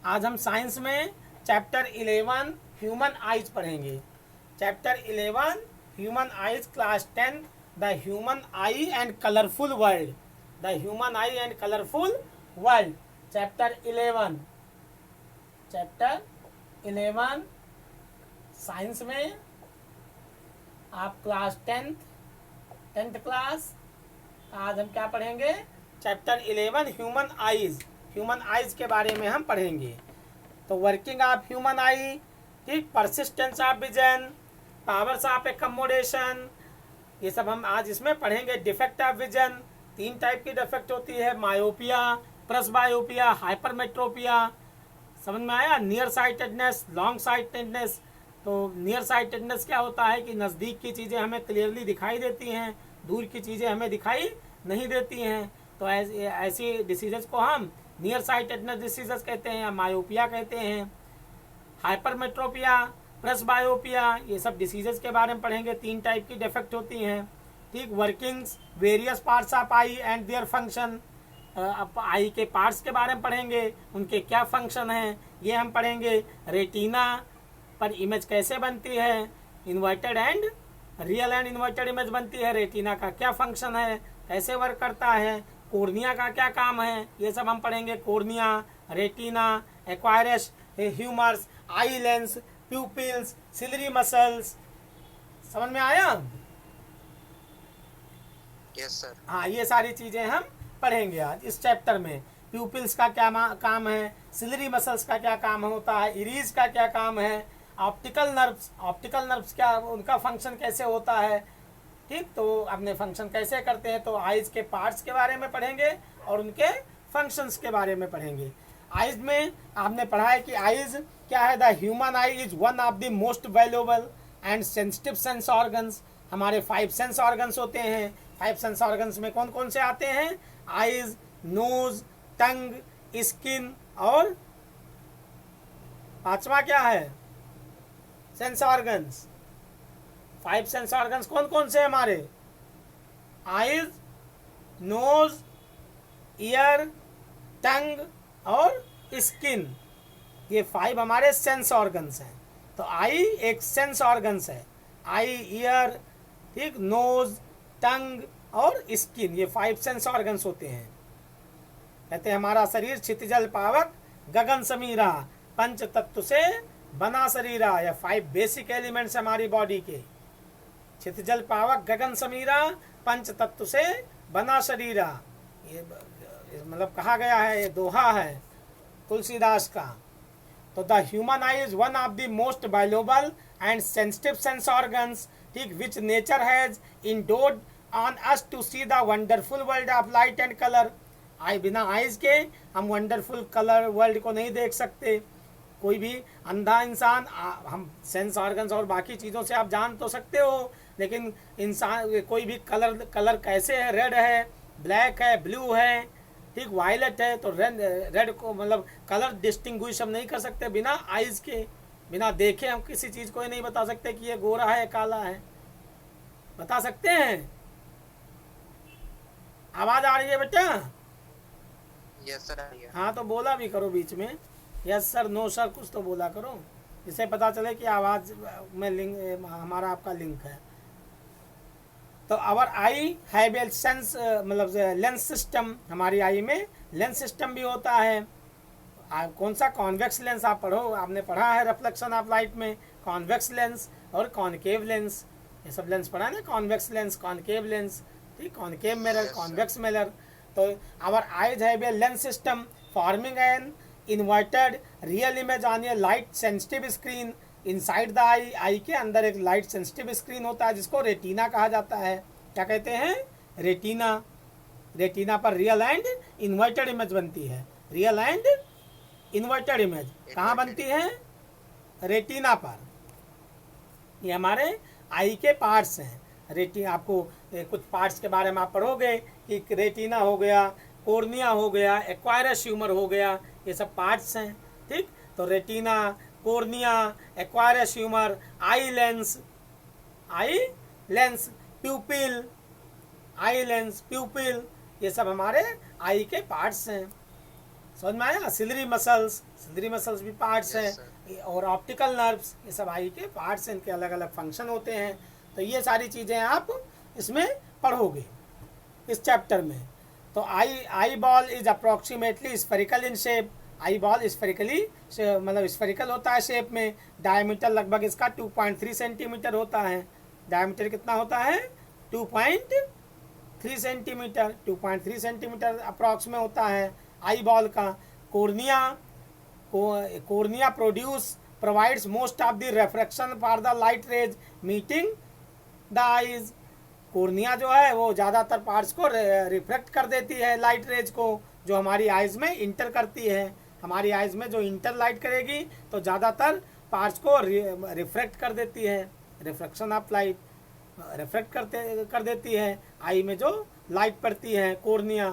आज हम साइंस में चैप्टर 11 ह्यूमन आइज पढ़ेंगे। Chapter 11 human eyes, class 10, the human I and colourful world. The human I and colourful world, chapter 11। Chapter 11 science में आप class 10th class. आज हम क्या पढ़ेंगे? Chapter 11 human eyes. Human eyes के बारे में हम पढ़ेंगे। तो वर्किंग ऑफ ह्यूमन आई, ठीक, persistence of vision, powers of accommodation, ये सब हम आज इसमें पढ़ेंगे। डिफेक्ट ऑफ विजन, 3 टाइप की डिफेक्ट होती है, मायोपिया, प्रेसबायोपिया, हाइपरमेट्रोपिया। समझ में आया? Near sightedness, long sightedness. तो नियर साइटेडनेस क्या होता है कि नज़दीक की चीज़ें हमें क्लियरली दिखाई देती हैं, दूर की चीज़ें हमें दिखाई नहीं देती हैं। तो ऐसी डिसीजेस को हम नियर साइटेडनेस डिसीजेस कहते हैं या मायोपिया कहते हैं। हाइपरमेट्रोपिया, प्रेसबायोपिया, ये सब डिसीजेस के बारे में पढ़ेंगे। 3 टाइप की डिफेक्ट होती हैं, ठीक। Workings, various parts of eye and their function, eye के पार्ट्स के बारे में पढ़ेंगे, उनके क्या फंक्शन हैं ये हम पढ़ेंगे। रेटिना पर इमेज कैसे बनती है, inverted and real and inverted image बनती है, रेटिना का क्या फंक्शन है, कैसे वर्क करता है, कोर्निया का क्या काम है, ये सब हम पढ़ेंगे। Cornea, retina, aqueous, humours, eye lens, pupils, ciliary muscles. समझ में आया? Yes sir. हाँ, ये सारी चीजें हम पढ़ेंगे आज इस चैप्टर में। प्यूपिल्स का क्या काम है, सिलरी मसल्स का क्या काम होता है, इरीज का क्या काम है, ऑप्टिकल नर्व्स क्या, उनका फंक्शन कैसे होता है, ठीक। तो अपने फंक्शन कैसे करते हैं, तो आइज के पार्ट्स के बारे में पढ़ेंगे और उनके फंक्शंस के बारे में पढ़ेंगे। आइज में आपने पढ़ा है कि आइज क्या है। The human eye is one of the most valuable and sensitive sense organs. हमारे 5 सेंस ऑर्गन्स होते हैं। 5 सेंस ऑर्गन्स में कौन कौन से आते हैं? आइज, नोज, टंग, स्किन और 5वां क्या है? Sense organs. 5 सेंस ऑर्गन्स कौन कौन से हमारे? आइज, नोज, ईयर, टंग और स्किन, ये 5 हमारे सेंस ऑर्गन्स हैं। तो आई एक सेंस ऑर्गन्स है। आई, ईयर, ठीक, नोज, टंग और स्किन, ये 5 सेंस ऑर्गन्स होते हैं। कहते हैं हमारा शरीर क्षितिजल पावक गगन समीरा, पंच तत्व से बना शरीरा, या 5 बेसिक एलिमेंट्स हमारी बॉडी के। क्षितिजल पावक गगन समीरा, पंच तत्व से बना शरीरा, ये मतलब कहा गया है, ये दोहा है तुलसीदास का। तो the human eye is one of the most valuable and sensitive sense organs, ठीक, which nature has endowed on us to see the wonderful world of light and colour. Eye, बिना आइज के हम वंडरफुल कलर वर्ल्ड को नहीं देख सकते। कोई भी अंधा इंसान, हम सेंस ऑर्गन्स और बाकी चीज़ों से आप जान तो सकते हो, लेकिन इंसान कोई भी कलर कैसे है, रेड है, ब्लैक है, ब्लू है, ठीक, वायलेट है, तो रेड को मतलब कलर डिस्टिंग्विश हम नहीं कर सकते बिना आइज के। बिना देखे हम किसी चीज़ को ही नहीं बता सकते कि ये गोरा है, काला है। बता सकते हैं? आवाज़ आ रही है बेटा? Yes sir. हाँ, तो बोला भी करो बीच में, यस सर, नो सर, कुछ तो बोला करो, जिससे पता चले कि आवाज़ में लिंक हमारा आपका लिंक है। तो our eye have a sense, मतलब लेंस सिस्टम, हमारी आई में लेंस सिस्टम भी होता है। कौन सा? Convex lens. आप पढ़ो, आपने पढ़ा है रिफ्लेक्शन ऑफ लाइट में, कॉन्वेक्स लेंस और कॉनकेव लेंस, ये सब लेंस पढ़ा है ना, कॉन्वेक्स लेंस, कॉनकेव लेंस, ठीक, कॉनकेव मिरर, कॉन्वेक्स मिरर। तो our eyes have a lens system forming an inverted real image on a light sensitive screen inside the eye. Eye के अंदर एक लाइट सेंसिटिव स्क्रीन होता है जिसको retina कहा जाता है। क्या कहते हैं? रेटिना। रेटिना पर रियल एंड इन्वर्टेड इमेज बनती है। रियल एंड इन्वर्टेड इमेज कहाँ बनती है? रेटिना पर। ये हमारे आई के पार्ट्स हैं। आपको कुछ पार्ट्स के बारे में आप पढ़ोगे कि रेटिना हो गया, कोर्निया हो गया, एक्वायरस ह्यूमर हो गया, ये सब पार्ट्स हैं, ठीक। तो retina, cornea, aqueous humour, eye lens, pupil, eye lens, pupil, ये सब हमारे आई के पार्ट्स हैं। समझ में आया। सिलरी मसल्स भी पार्ट्स Yes, हैं, और ऑप्टिकल नर्व्स, ये सब आई के पार्ट्स हैं, इनके अलग अलग फंक्शन होते हैं। तो ये सारी चीज़ें आप इसमें पढ़ोगे इस चैप्टर में। तो eye ball is approximately spherical in shape. Eye ball spherically मतलब स्फेरिकल होता है शेप में। डायमीटर लगभग इसका 2.3 सेंटीमीटर होता है। डायमीटर कितना होता है? 2.3 सेंटीमीटर। 2.3 सेंटीमीटर अप्रॉक्स में होता है आई बॉल का। Cornea provides most of the refraction for the light rays meeting the eyes. Cornea जो है वो ज़्यादातर पार्ट्स को रिफ्लेक्ट कर देती है, लाइट रेज को, जो हमारी आइज़ में इंटर करती है। हमारी आइज़ में जो इंटर लाइट करेगी तो ज़्यादातर पार्ट्स को रिफ्लेक्ट कर देती है, रिफ्लेक्शन ऑफ लाइट रिफ्लेक्ट कर देती है आई में जो लाइट पड़ती है, कोर्निया।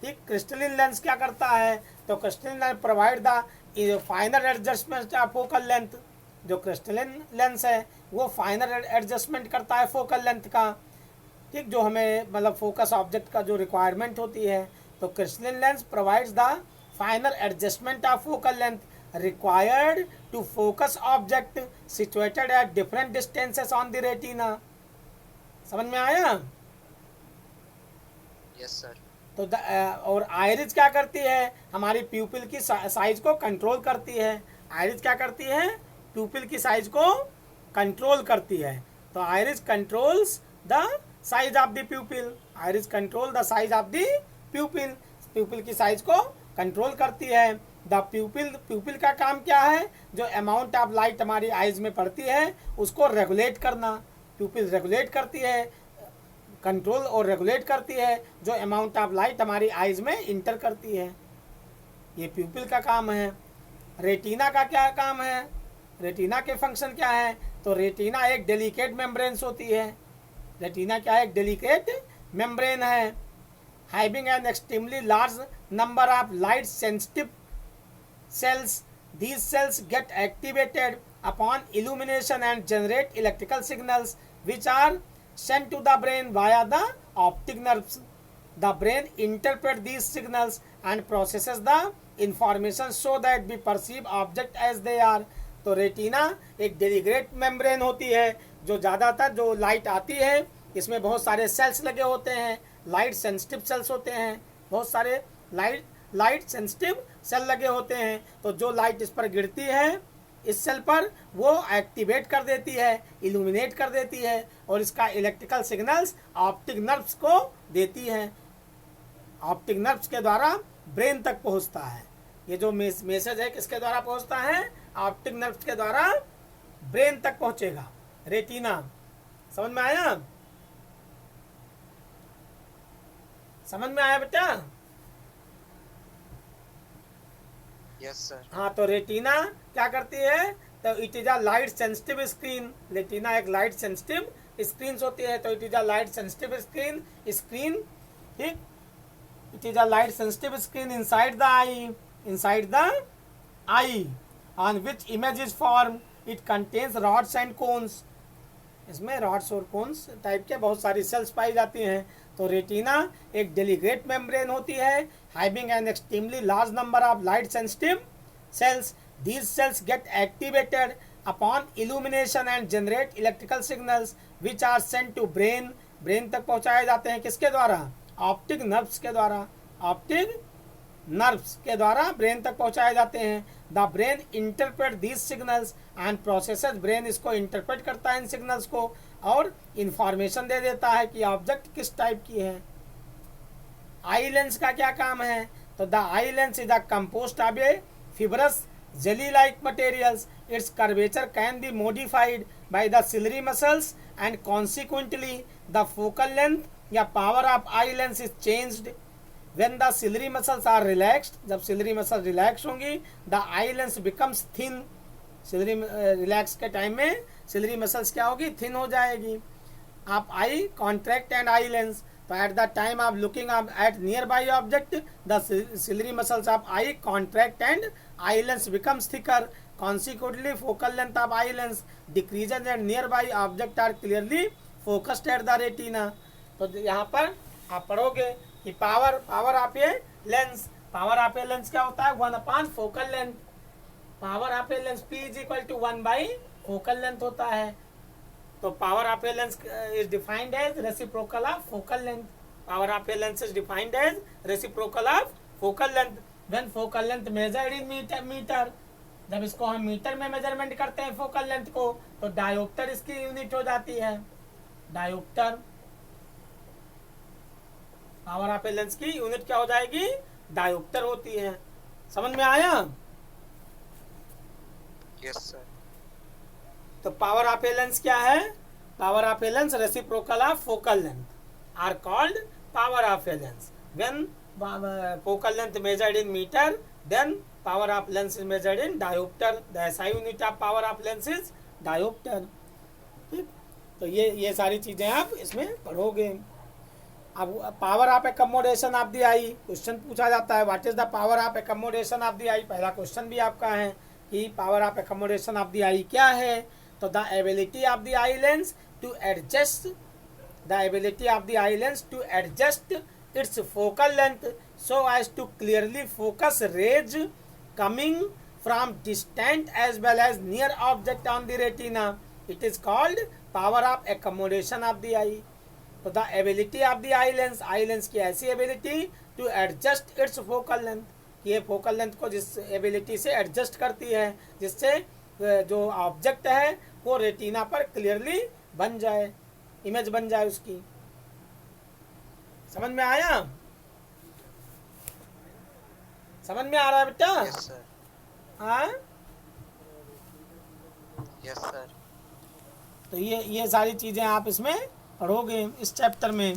ठीक। क्रिस्टलिन लेंस क्या करता है? तो crystalline lens provide the final adjustment of focal length. जो क्रिस्टलिन लेंस है वो फाइनल एडजस्टमेंट करता है फोकल लेंथ का। ठीक। जो हमें मतलब फोकस ऑब्जेक्ट का जो रिक्वायरमेंट होती है, तो crystalline lens provides the final adjustment of focal length required to focus object situated at different distances on the retina. समझ में आया? Yes, sir. तो और आयरिस क्या करती है? हमारी प्यूपिल की साइज को कंट्रोल करती है। आयरिस क्या करती है? प्यूपिल की साइज को कंट्रोल करती है। तो iris controls the size of the प्यूपिल। Iris control the size of the प्यूपिल। प्यूपिल की साइज को कंट्रोल करती है। द प्यूपिल का काम क्या है? जो अमाउंट ऑफ लाइट हमारी आइज में पड़ती है उसको रेगुलेट करना। प्यूपिल रेगुलेट करती है, कंट्रोल और रेगुलेट करती है जो अमाउंट ऑफ लाइट हमारी आइज में इंटर करती है। ये प्यूपिल का काम है। रेटिना का क्या काम है? रेटिना के फंक्शन क्या है? तो रेटिना एक डेलिकेट मेम्ब्रेन्स होती है। रेटिना क्या है? एक डेलिकेट मेम्ब्रेन है। Having an extremely large number of light sensitive cells. These cells get activated upon illumination and generate electrical signals which are sent to the brain via the optic nerves. The brain interprets these signals and processes the information so that we perceive object as they are. तो retina एक delicate membrane होती है जो ज़्यादातर जो light आती है इसमें बहुत सारे सेल्स लगे होते हैं, लाइट सेंसिटिव सेल्स होते हैं, बहुत सारे लाइट सेंसिटिव सेल लगे होते हैं। तो जो लाइट इस पर गिरती है इस सेल पर वो एक्टिवेट कर देती है, इल्यूमिनेट कर देती है और इसका इलेक्ट्रिकल सिग्नल्स ऑप्टिक नर्व्स को देती है। ऑप्टिक नर्व्स के द्वारा ब्रेन तक पहुंचता है। ये जो मैसेज है किसके द्वारा पहुंचता है? ऑप्टिक नर्व्स के द्वारा ब्रेन तक पहुंचेगा रेटिना। समझ में आया? समझ में आया बेटा? Yes, sir. हाँ, तो रेटिना क्या करती है? तो it is a light sensitive screen. Retina एक लाइट सेंसिटिव स्क्रीन होती है। तो it is a light sensitive screen. ठीक। It is a light sensitive screen inside the eye on which image is form. It contains rods and cones. इसमें rods और cones type के बहुत सारी sales पाई जाती हैं। तो रेटिना एक डेलिकेट मेम्ब्रेन होती है, having an extremely large number of light sensitive cells. These cells get activated upon illumination and generate electrical signals which are sent to brain. Brain तक पहुंचाए जाते हैं किसके द्वारा? ऑप्टिक नर्व्स के द्वारा। ऑप्टिक नर्व्स के द्वारा ब्रेन तक पहुंचाए जाते हैं। The brain interpret these signals and processes. Brain इसको इंटरप्रेट करता है इन सिग्नल्स को और इंफॉर्मेशन दे देता है कि ऑब्जेक्ट किस टाइप की है। आई लेंस का क्या काम है? तो the eye lens is a compost of A fibrous jelly like materials. Its curvature can be modified by the ciliary muscles and consequently the focal length या power of eye lens is changed when the ciliary muscles are relaxed. जब ciliary muscles relax होंगी the eye lens becomes thin. ciliary relax के time में ciliary muscles क्या होगी? thin हो जाएगी. आप eye contract and eye lens. तो at the time of looking at nearby object the ciliary muscles of eye contract and eye lens becomes thicker. Consequently, focal length of eye lens decreases and nearby objects are clearly focused at the retina. तो यहाँ पर आप पढ़ोगे कि power of a lens power of a lens क्या होता है 1/4 focal length. Power of a lens P is equal to 1/, focal length होता है। तो power of a lens is defined as reciprocal of focal length. Power of a lens is defined as reciprocal of focal length. When focal length measured in metre, जब इसको हम metre में measurement करते हैं focal length को, तो dioptre इसकी unit हो जाती है। Dioptre power of a lens की यूनिट क्या हो जाएगी, डायोप्टर होती है। समझ में आया? Yes sir. तो पावर ऑफ ए लेंस क्या है, power of a lens reciprocal of focal length are called power of a lens. When focal length measured in metre, then power of lens is measured in dioptre. The SI unit of power of lens is dioptre. ठीक, तो ये सारी चीजें आप इसमें पढ़ोगे। अब power of accommodation of the eye, question पूछा जाता है what is the power of accommodation of the eye. पहला क्वेश्चन भी आपका है कि power of accommodation of the eye क्या है। तो the ability of the eye lens to adjust, the ability of the eye lens to adjust its focal length so as to clearly focus rays coming from distant as well as near object on the retina. It is called power of accommodation of the eye. तो the ability of the eye lens की ऐसी ability to adjust its focal length, ये focal length को जिस ability से adjust करती है जिससे जो ऑब्जेक्ट है वो रेटिना पर क्लियरली बन जाए, इमेज बन जाए उसकी। समझ में आया? समझ में आ रहा है बेटा? Yes sir. हाँ, यस सर। तो ये सारी चीजें आप इसमें पढ़ोगे इस चैप्टर में।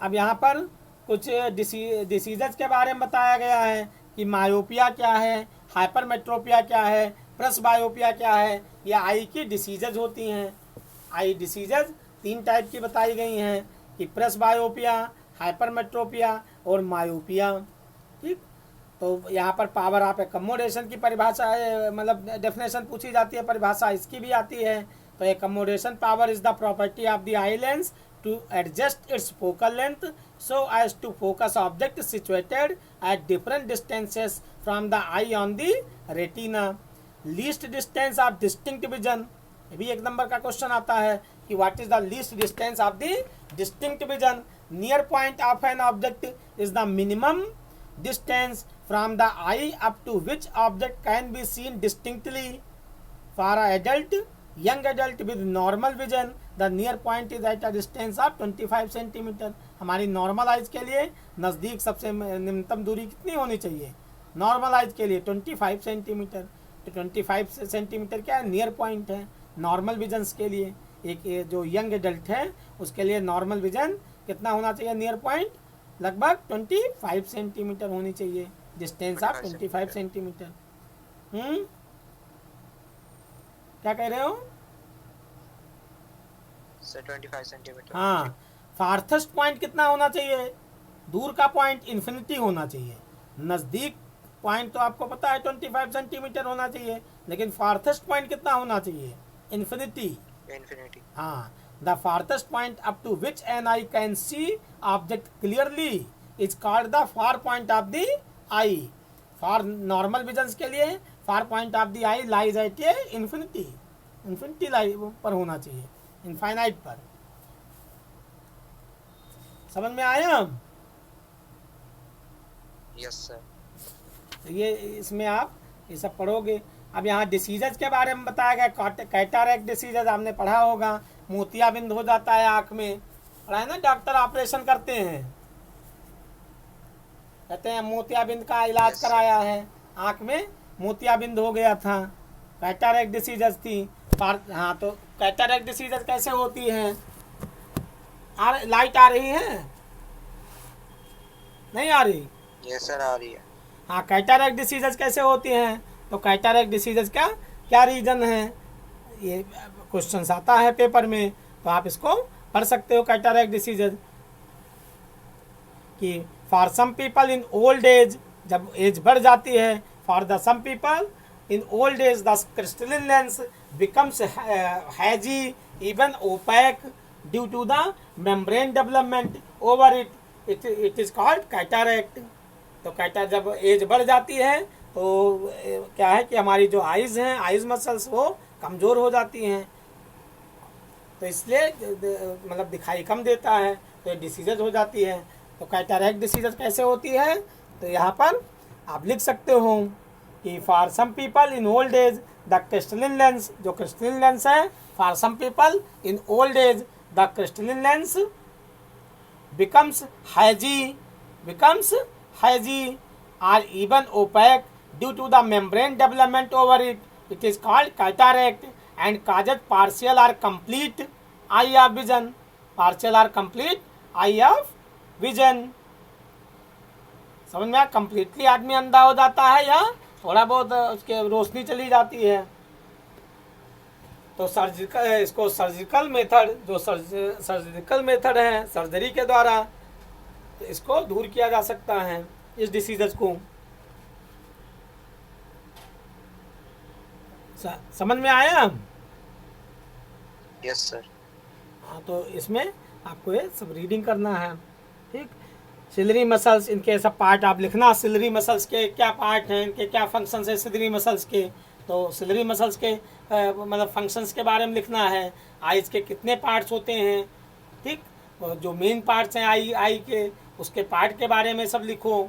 अब यहाँ पर कुछ डिसीजेज के बारे में बताया गया है कि मायोपिया क्या है, हाइपरमेट्रोपिया क्या है, प्रेसबायोपिया क्या है। ये आई की डिसीजेज होती हैं। आई डिसीजेज 3 टाइप की बताई गई हैं कि प्रेसबायोपिया, हाइपरमेट्रोपिया और मायोपिया। ठीक, तो यहाँ पर पावर ऑफ एकमोडेशन की परिभाषा है, मतलब डेफिनेशन पूछी जाती है, परिभाषा इसकी भी आती है। तो accommodation power is the property of the eye lens to adjust its focal length so as to focus object situated at different distances from the eye on the retina. Least distance of distinct vision, ये भी 1 number का question आता है कि what is the least distance of the distinct vision. Near point of an object is the minimum distance from the eye up to which object can be seen distinctly. For adult, young adult with normal vision the near point is at a distance of 25 centimetre. हमारी normal eyes के लिए नज़दीक सबसे न्यूनतम दूरी कितनी होनी चाहिए नॉर्मल आइज के लिए? 25 सेंटीमीटर। तो 25 सेंटीमीटर क्या है, नियर पॉइंट है नॉर्मल विजन्स के लिए। एक जो यंग एडल्ट है उसके लिए नॉर्मल विजन कितना होना चाहिए, नियर पॉइंट लगभग 25 सेंटीमीटर होनी चाहिए, डिस्टेंस ऑफ 25 सेंटीमीटर। क्या कह रहे हो सर? 25 सेंटीमीटर। हाँ, फार्थेस्ट पॉइंट कितना होना चाहिए, दूर का पॉइंट इन्फिनिटी होना चाहिए। नज़दीक पॉइंट तो आपको पता है 25 सेंटीमीटर होना चाहिए, लेकिन फार्थेस्ट पॉइंट कितना होना चाहिए, इन्फिनिटी। हाँ, the farthest point up to which an eye can see object clearly is called the far point of the eye. For normal visions के लिए far point of the eye lies at a infinity, infinity lie पर होना चाहिए, infinite पर। समझ में आया? Yes sir. ये इसमें आप ये सब पढ़ोगे। अब यहाँ डिसीजेज के बारे में बताया गया। कैटारैक्ट डिसीजेज आपने पढ़ा होगा, मोतियाबिंद हो जाता है आँख में, पढ़ा है ना, डॉक्टर ऑपरेशन करते हैं, कहते हैं मोतियाबिंद का इलाज कराया है, आँख में मोतियाबिंद हो गया था, कैटारैक्ट डिसीजेज थी। हाँ, तो कैटारैक्ट डिसीजेज कैसे होती हैं? लाइट आ रही है, नहीं आ रही? यस सर, आ रही है। हाँ, कैटारैक्ट डिसीजेज कैसे होती हैं? तो कैटारैक्ट डिसीजेज का क्या रीजन है, ये क्वेश्चंस आता है पेपर में, तो आप इसको पढ़ सकते हो। कैटारैक्ट डिसीजेज कि for some people in old age, जब एज बढ़ जाती है, for the some people in old age the crystalline lens becomes hazy even opaque due to the membrane development over it is called cataract. तो कैटर जब age बढ़ जाती है तो क्या है कि हमारी जो आइज़ हैं, आइज़ मसल्स वो कमज़ोर हो जाती हैं, तो इसलिए मतलब दिखाई कम देता है, तो ये डिसीजेज हो जाती है। तो कैटरैक्ट डिसीजेज कैसे होती है, तो यहाँ पर आप लिख सकते हो कि for some people in old age the crystalline lens, जो क्रिस्टलिन लेंस है, for some people in old age the crystalline lens becomes hazy or even opaque due to the membrane development over it. It is called cataract and causes partial or complete eye of vision. Partial or complete eye of vision. समझ में आया? Completely आदमी अंधा हो जाता है या थोड़ा बहुत उसके रोशनी चली जाती है। तो सर्जिकल, इसको सर्जिकल मेथड, जो सर्जिकल मेथड है, सर्जरी के द्वारा तो इसको दूर किया जा सकता है, इस डिसीजेस को। समझ में आया? Yes sir. हाँ, तो इसमें आपको ये सब रीडिंग करना है, ठीक। सिलरी मसल्स, इनके सब पार्ट आप लिखना, सिलरी मसल्स के क्या पार्ट हैं, इनके क्या फंक्शंस है सिलरी मसल्स के। तो सिलरी मसल्स के मतलब फंक्शंस के बारे में लिखना है, आइज के कितने पार्ट्स होते हैं, ठीक, और जो मेन पार्ट्स हैं आई के, उसके पार्ट के बारे में सब लिखो।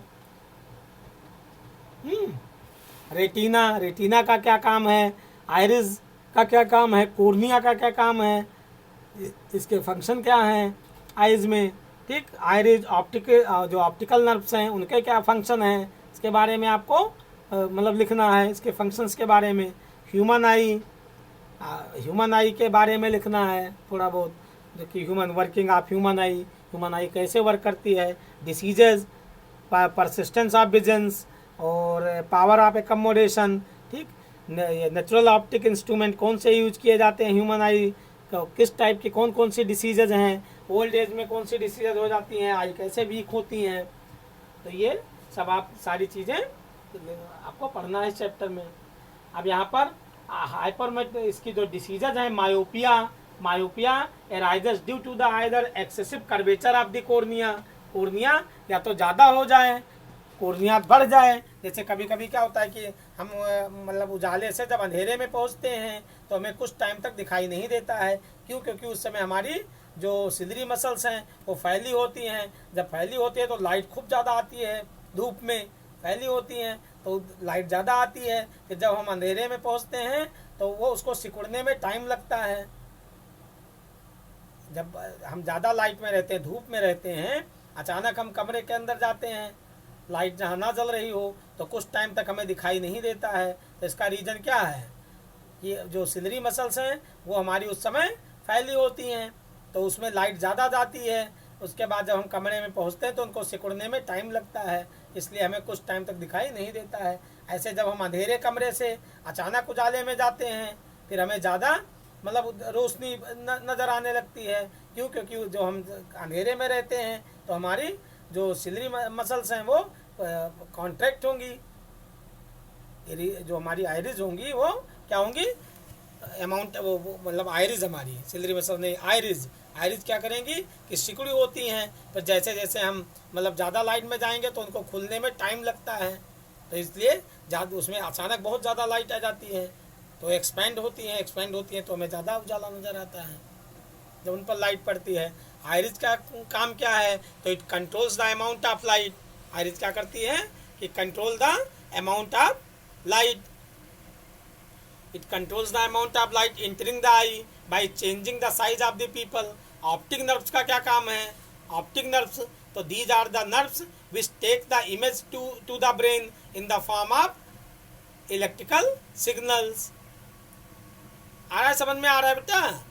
रेटिना का क्या काम है, आइरिस का क्या काम है, कोर्निया का क्या काम है, इसके फंक्शन क्या हैं आइज में, ठीक। आइरिस, जो ऑप्टिकल नर्व्स हैं उनके क्या फंक्शन हैं, इसके बारे में आपको मतलब लिखना है, इसके फंक्शंस के बारे में। ह्यूमन आई के बारे में लिखना है थोड़ा बहुत, जो कि ह्यूमन वर्किंग ऑफ ह्यूमन आई कैसे वर्क करती है, डिसीजेज, परसिस्टेंस ऑफ विजन्स और पावर ऑफ एकोमोडेशन, ठीक। नेचुरल ऑप्टिक इंस्ट्रूमेंट कौन से यूज किए जाते हैं ह्यूमन आई, किस टाइप की कौन सी डिसीजेज हैं, ओल्ड एज में कौन सी डिसीजेज हो जाती हैं, आई कैसे वीक होती हैं। तो ये सब आप सारी चीज़ें आपको पढ़ना है इस चैप्टर में। अब यहाँ पर हाइपर, इसकी जो डिसीजेज हैं, myopia arises due to the either excessive curvature of the cornea या तो ज़्यादा हो जाए, कोर्निया बढ़ जाए। जैसे कभी कभी क्या होता है कि हम मतलब उजाले से जब अंधेरे में पहुँचते हैं तो हमें कुछ टाइम तक दिखाई नहीं देता है, क्यों? क्योंकि उस समय हमारी जो सिलरी मसल्स हैं वो फैली होती हैं। जब फैली होती है तो लाइट खूब ज़्यादा आती है, धूप में फैली होती हैं तो लाइट ज़्यादा आती है, कि जब हम अंधेरे में पहुंचते हैं तो वो उसको सिकुड़ने में टाइम लगता है। जब हम ज़्यादा लाइट में रहते हैं, धूप में रहते हैं, अचानक हम कमरे के अंदर जाते हैं, लाइट जहाँ ना जल रही हो तो कुछ टाइम तक हमें दिखाई नहीं देता है। तो इसका रीज़न क्या है कि जो सिलरी मसल्स हैं वो हमारी उस समय फैली होती हैं, तो उसमें लाइट ज़्यादा जाती है। उसके बाद जब हम कमरे में पहुंचते हैं तो उनको सिकुड़ने में टाइम लगता है, इसलिए हमें कुछ टाइम तक दिखाई नहीं देता है। ऐसे जब हम अंधेरे कमरे से अचानक उजाले में जाते हैं फिर हमें ज़्यादा मतलब रोशनी नज़र आने लगती है, क्यों? क्योंकि जो हम अंधेरे में रहते हैं तो हमारी जो सिलरी मसल्स हैं वो कॉन्ट्रैक्ट होंगी, जो हमारी आइरिस होंगी वो क्या होंगी, अमाउंट वो मतलब आइरिस, हमारी सिलरी मसल नहीं, आइरिस क्या करेंगी कि सिकुड़ी होती हैं, पर जैसे जैसे हम मतलब ज़्यादा लाइट में जाएंगे तो उनको खुलने में टाइम लगता है, तो इसलिए ज़्यादा उसमें अचानक बहुत ज़्यादा लाइट आ जाती है तो एक्सपेंड होती हैं तो हमें ज़्यादा उजाला नज़र आता है जब उन पर लाइट पड़ती है। आइरिस का काम क्या है, तो it controls the amount of light. Iris क्या करती है कि control the amount of light, it controls the amount of light entering the eye by changing the size of the pupil. Optic nerves का क्या काम है, ऑप्टिक नर्व्स, तो these are the nerves which take the image to the brain in the form of electrical signals. आ रहा है, समझ में आ रहा है बेटा?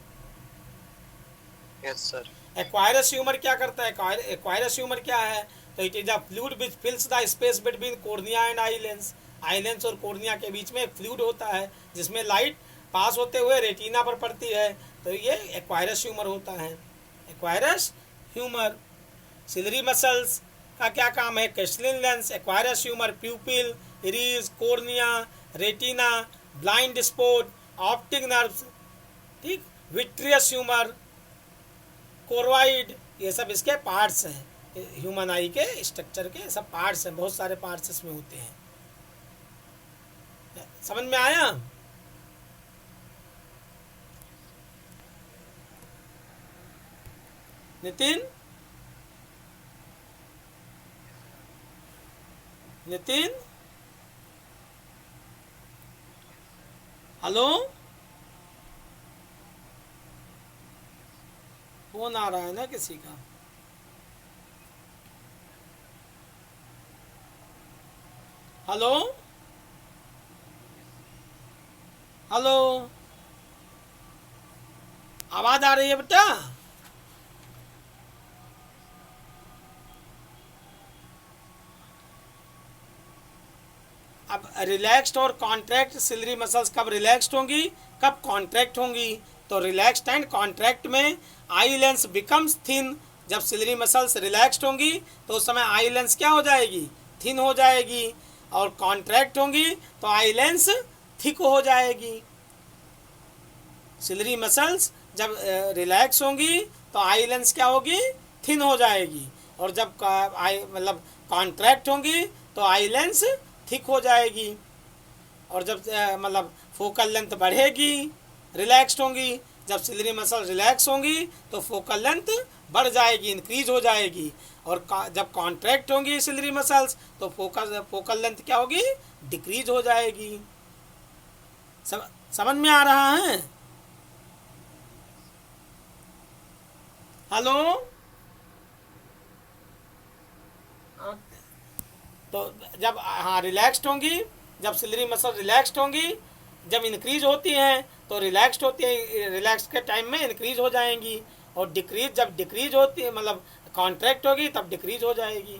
Yes sir. एक्वायरस ह्यूमर क्या करता है, एक्वायरस ह्यूमर क्या है, तो it is a fluid which फिल्स the space between cornea and eye lens. Eye lens और कोर्निया के बीच में एक फ्लूइड होता है जिसमें लाइट पास होते हुए रेटिना पर पड़ती है, तो ये एक्वायरस ह्यूमर होता है। एक्वायरस ह्यूमर। सिलरी मसल्स का क्या काम है, crystalline lens, aqueous humour, pupil, iris, cornea, retina, blind spot, optic nerves, ठीक, विट्रियस ह्यूमर, कोरवाइड, ये सब इसके पार्ट्स हैं, ह्यूमन आई के स्ट्रक्चर के सब पार्ट्स हैं, बहुत सारे पार्ट्स इसमें होते हैं। समझ में आया? नितिन, नितिन, हेलो, फोन आ रहा है ना किसी का? हेलो, हेलो, आवाज आ रही है बेटा? अब रिलैक्स्ड और कॉन्ट्रैक्ट सिलरी मसल्स कब रिलैक्स्ड होंगी, कब कॉन्ट्रैक्ट होंगी? तो रिलैक्स्ड एंड कॉन्ट्रैक्ट में आई लेंस बिकम्स थिन। जब सिलरी मसल्स रिलैक्स्ड होंगी तो उस समय आई लेंस क्या हो जाएगी? थिन हो जाएगी। और कॉन्ट्रैक्ट होंगी तो आई लेंस थिक हो जाएगी। सिलरी मसल्स जब रिलैक्स होंगी तो आई लेंस क्या होगी? थिन हो जाएगी। और जब आई मतलब कॉन्ट्रैक्ट होंगी तो आई लेंस थिक हो जाएगी। और जब मतलब फोकल लेंथ बढ़ेगी, रिलैक्स्ड होंगी। जब सिलरी मसल रिलैक्स होंगी तो फोकल लेंथ बढ़ जाएगी, इंक्रीज हो जाएगी। और जब कॉन्ट्रैक्ट होंगी सिलरी मसल्स तो फोकल लेंथ क्या होगी? डिक्रीज हो जाएगी। समझ में आ रहा है? हेलो, तो जब हाँ रिलैक्स्ड होंगी, जब सिलरी मसल रिलैक्स्ड होंगी, जब इंक्रीज होती हैं तो रिलैक्स्ड होती है, रिलैक्स के टाइम में इंक्रीज हो जाएंगी। और डिक्रीज जब डिक्रीज होती है मतलब कॉन्ट्रैक्ट होगी तब डिक्रीज हो जाएगी।